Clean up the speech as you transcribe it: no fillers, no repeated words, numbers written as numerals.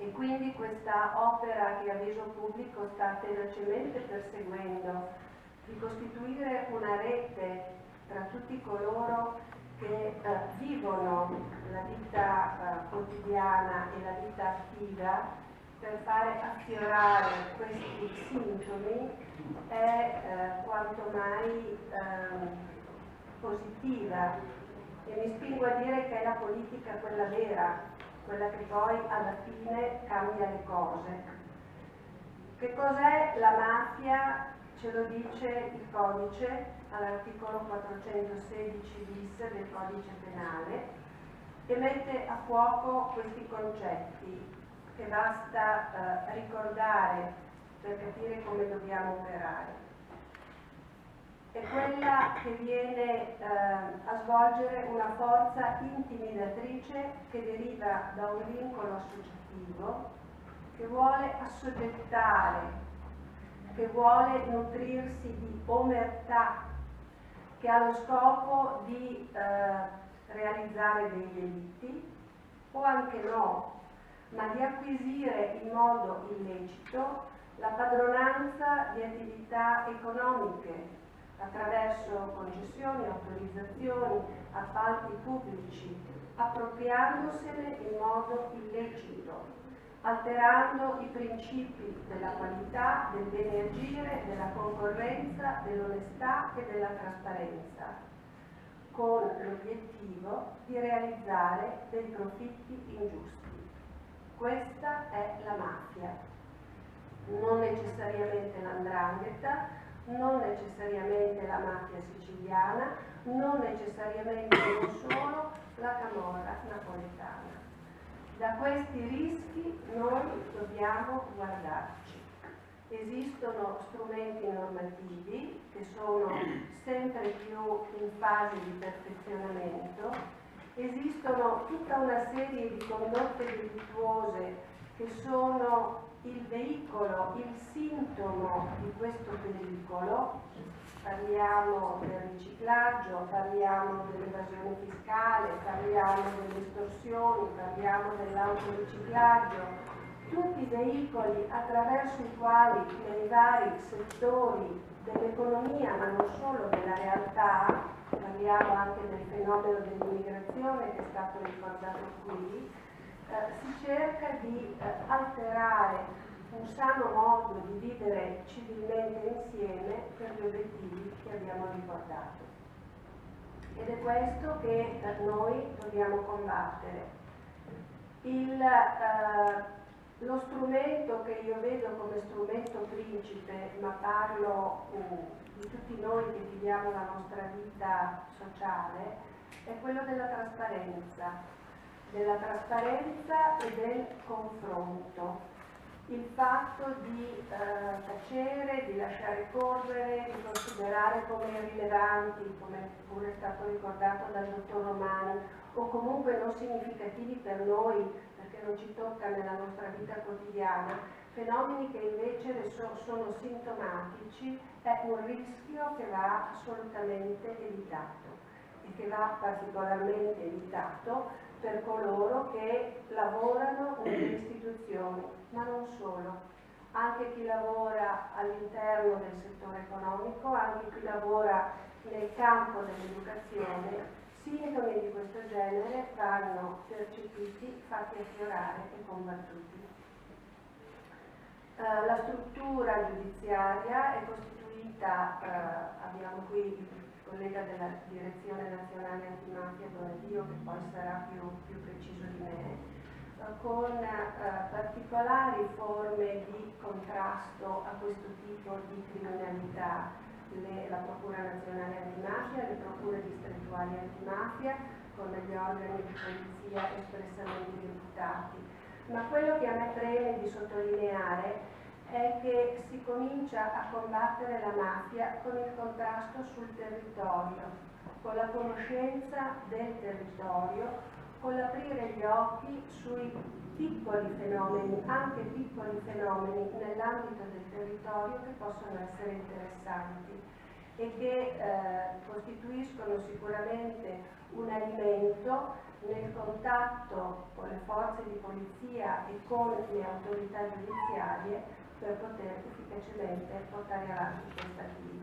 E quindi questa opera che Avviso Pubblico sta tenacemente perseguendo di costituire una rete tra tutti coloro che vivono la vita quotidiana e la vita attiva per fare affiorare questi sintomi è quanto mai positiva, e mi spingo a dire che è la politica quella vera, quella che poi alla fine cambia le cose. Che cos'è la mafia? Ce lo dice il codice all'articolo 416 bis del codice penale, e mette a fuoco questi concetti che basta ricordare per capire come dobbiamo operare. È quella che viene a svolgere una forza intimidatrice che deriva da un vincolo associativo, che vuole assoggettare, che vuole nutrirsi di omertà, che ha lo scopo di realizzare dei delitti, o anche no, ma di acquisire in modo illecito la padronanza di attività economiche attraverso concessioni, autorizzazioni, appalti pubblici, appropriandosene in modo illecito, alterando i principi della qualità, del bene agire, della concorrenza, dell'onestà e della trasparenza, con l'obiettivo di realizzare dei profitti ingiusti. Questa è la mafia, non necessariamente l''ndrangheta, non necessariamente la mafia siciliana, non necessariamente non solo la camorra napoletana. Da questi rischi noi dobbiamo guardarci. Esistono strumenti normativi che sono sempre più in fase di perfezionamento, esistono tutta una serie di condotte delittuose che sono il veicolo, il sintomo di questo pericolo. Parliamo del riciclaggio, parliamo dell'evasione fiscale, parliamo delle estorsioni, parliamo dell'autoriciclaggio, tutti veicoli attraverso i quali nei vari settori dell'economia, ma non solo della realtà, parliamo anche del fenomeno dell'immigrazione che è stato ricordato qui, si cerca di alterare un sano modo di vivere civilmente insieme per gli obiettivi che abbiamo ricordato. Ed è questo che noi dobbiamo combattere. Lo strumento che io vedo come strumento principe, ma parlo di tutti noi che viviamo la nostra vita sociale, è quello della trasparenza e del confronto. Il fatto di tacere, di lasciare correre, di considerare come irrilevanti, come pure è stato ricordato dal dottor Romani, o comunque non significativi per noi, perché non ci tocca nella nostra vita quotidiana, fenomeni che invece sono sintomatici, è un rischio che va assolutamente evitato, e che va particolarmente evitato per coloro che lavorano nelle istituzioni, ma non solo, anche chi lavora all'interno del settore economico, anche chi lavora nel campo dell'educazione. Sintomi di questo genere vanno percepiti, fatti affiorare e combattuti. La struttura giudiziaria è costituita, abbiamo qui il collega della Direzione Nazionale Antimafia Donadio, che poi sarà più preciso di me, con particolari forme di contrasto a questo tipo di criminalità, la Procura Nazionale Antimafia, le Procure Distrettuali Antimafia, con degli organi di polizia espressamente deputati. Ma quello che a me preme di sottolineare è che si comincia a combattere la mafia con il contrasto sul territorio, con la conoscenza del territorio, con l'aprire gli occhi sui piccoli fenomeni, anche piccoli fenomeni nell'ambito del territorio che possono essere interessanti. e che costituiscono sicuramente un alimento nel contatto con le forze di polizia e con le autorità giudiziarie per poter efficacemente portare avanti questa attività.